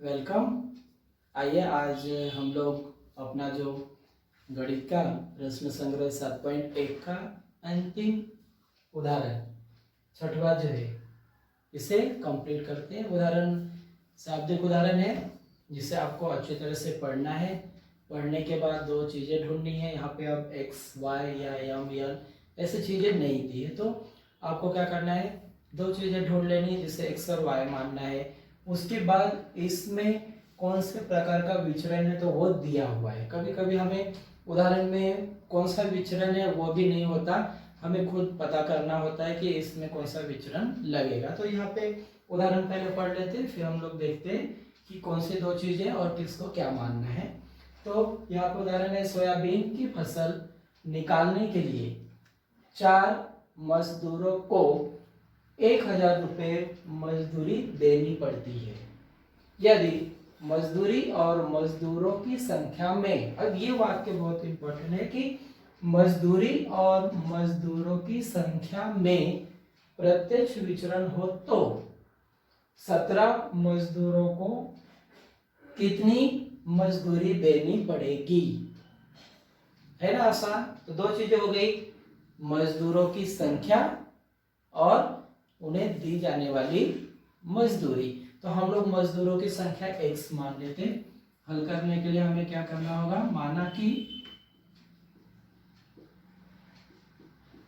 Welcome. आइए आज हम लोग अपना जो गणित का प्रश्न संग्रह 7.1 का अंतिम उदाहरण छठवा जो है इसे कंप्लीट करते हैं। उदाहरण शाब्दिक उदाहरण है जिसे आपको अच्छी तरह से पढ़ना है। पढ़ने के बाद दो चीज़ें ढूंढनी है। यहाँ पे अब एक्स वाई या एम एल ऐसी चीज़ें नहीं दी है, तो आपको क्या करना है, दो चीज़ें ढूंढ लेनी है जिसे एक्स और वाई मानना है। उसके बाद इसमें कौन से प्रकार का विचरण है तो वो दिया हुआ है। कभी कभी हमें उदाहरण में कौन सा विचरण है वो भी नहीं होता, हमें खुद पता करना होता है कि इसमें कौन सा विचरण लगेगा। तो यहाँ पे उदाहरण पहले पढ़ लेते हैं, फिर हम लोग देखते हैं कि कौन सी दो चीजें और किसको क्या मानना है। तो यहाँ पे उदाहरण है, सोयाबीन की फसल निकालने के लिए 4 मजदूरों को 1000 रुपये मजदूरी देनी पड़ती है यदि मजदूरी और मजदूरों की संख्या में, अब ये वाक्य बहुत इंपॉर्टेंट है कि मजदूरी और मजदूरों की संख्या में प्रत्यक्ष विचरण हो तो 17 मजदूरों को कितनी मजदूरी देनी पड़ेगी। है ना आसान। तो दो चीजें हो गई, मजदूरों की संख्या और उन्हें दी जाने वाली मजदूरी। तो हम लोग मजदूरों की संख्या x मान लेते हैं। हल करने के लिए हमें क्या करना होगा, माना कि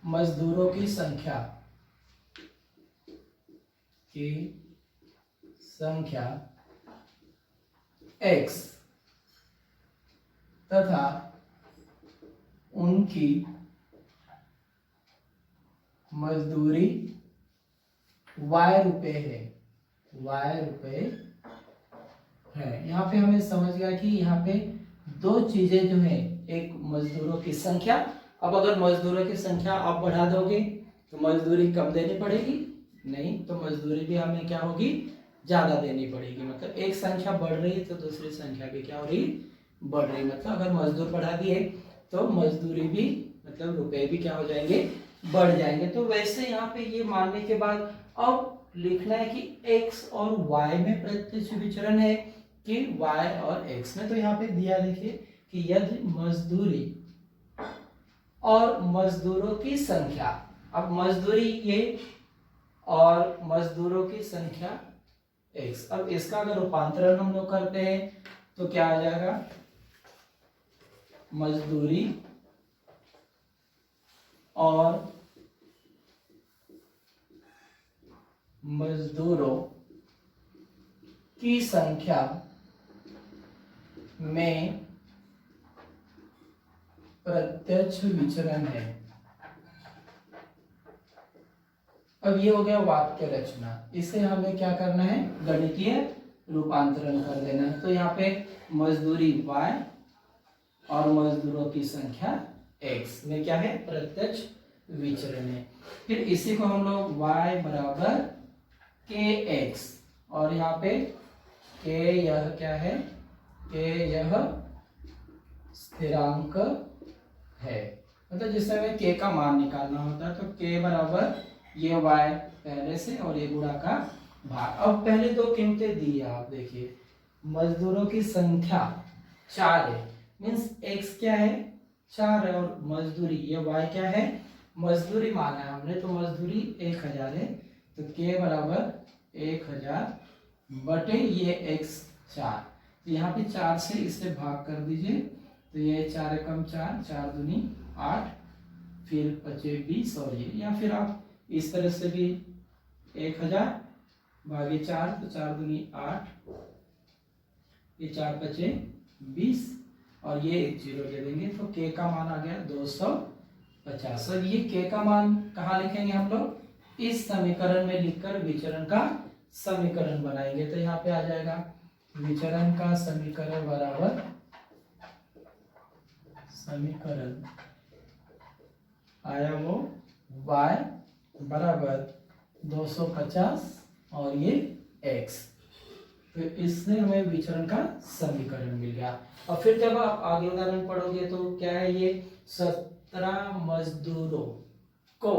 मजदूरों की संख्या x तथा उनकी मजदूरी y रुपए है। यहाँ पे हमें समझ गया कि यहाँ पे दो चीजें जो है, एक मजदूरों की संख्या। अब अगर मजदूरों की संख्या आप बढ़ा दोगे तो मजदूरी कम देनी पड़ेगी, नहीं तो मजदूरी भी हमें क्या होगी, ज्यादा देनी पड़ेगी। मतलब एक संख्या बढ़ रही है तो दूसरी संख्या भी क्या हो रही, बढ़ रही। मतलब अगर मजदूर बढ़ा दिए तो मजदूरी भी, मतलब रुपए भी क्या हो जाएंगे, बढ़ जाएंगे। तो वैसे यहाँ पे ये मानने के बाद अब लिखना है कि x और y में प्रत्यक्ष विचरण है कि y और x में। तो यहाँ पे दिया देखिए कि यदि मजदूरी और मजदूरों की संख्या, अब मजदूरी ये और मजदूरों की संख्या x। अब इसका अगर रूपांतरण हम लोग करते हैं तो क्या आ जाएगा, मजदूरी और मजदूरों की संख्या में प्रत्यक्ष विचरण है। अब ये हो गया वाक्य रचना, इसे हमें क्या करना है, गणितीय रूपांतरण कर देना है। तो यहाँ पे मजदूरी y और मजदूरों की संख्या x में क्या है, प्रत्यक्ष विचरण है। फिर इसी को हम लोग y बराबर kx, और यहाँ पे k यह क्या है, k यह स्थिरांक है। मतलब जिस समय k का मान निकालना होता है तो k बराबर ये y पहले से और ये गुणा का भाग। अब पहले दो कीमतें दी है, आप देखिए मजदूरों की संख्या 4 है, मीन्स x क्या है, 4 है, और मजदूरी ये y क्या है, मजदूरी माना है हमने, तो मजदूरी 1000 है। तो k बराबर 1000 बटे ये x 4। तो यहाँ पे 4 से इसे भाग कर दीजिए, तो ये 4 एकम 4, 4 दूनी 8, फिर 25 20, और ये, या फिर आप इस तरह से भी 1000 भागे 4, तो 4 दूनी 8, ये 4 25 20, और ये एक जीरो दे देंगे। तो k का मान आ गया 250। अब ये k का मान कहाँ लिखेंगे हम लोग, इस समीकरण में लिखकर विचरण का समीकरण बनाएंगे। तो यहाँ पे आ जाएगा विचरण का समीकरण बराबर, समीकरण आया वो y बराबर 250 और ये x। तो इससे हमें विचरण का समीकरण मिल गया। और फिर जब आप आगे उदाहरण पढ़ोगे तो क्या है, ये 17 मजदूरों को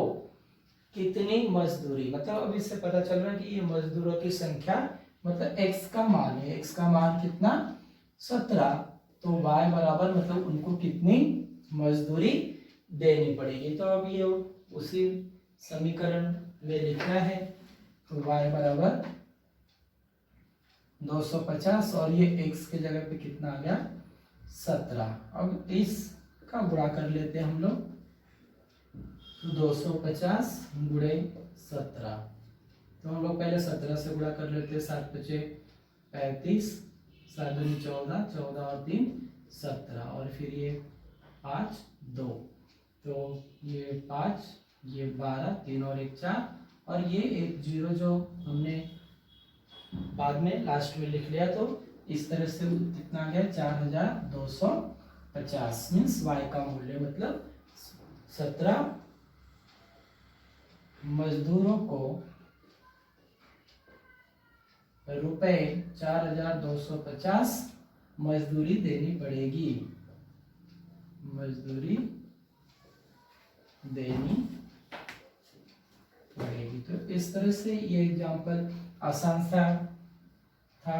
कितनी मजदूरी, मतलब अब इससे पता चल रहा है कि ये मजदूरों की संख्या मतलब x का मान है, x का मान कितना 17, तो y बराबर मतलब उनको कितनी मजदूरी देनी पड़ेगी। तो अब ये उसी समीकरण में लिखना है, तो y बराबर 250 और ये x के जगह पे कितना आ गया 17। अब इसका गुणा कर लेते हैं हम लोग, तो 250 गुणे 17, तो हम लोग पहले 17 से गुणा कर लेते हैं, 7 × 5 = 35, 7 × 2 = 14, 14 और 3 = 17, और फिर ये 5 2, तो ये 5, ये 12, 3 और 1 4, और ये एक 0 जो हमने बाद में लास्ट में लिख लिया, तो इस तरह से कितना आ गया 4250, मीन्स y का मूल्य मतलब 17 मजदूरों को रुपए 4250 मजदूरी देनी पड़ेगी, मजदूरी देनी पड़ेगी। तो इस तरह से ये एग्जाम्पल आसान सा था।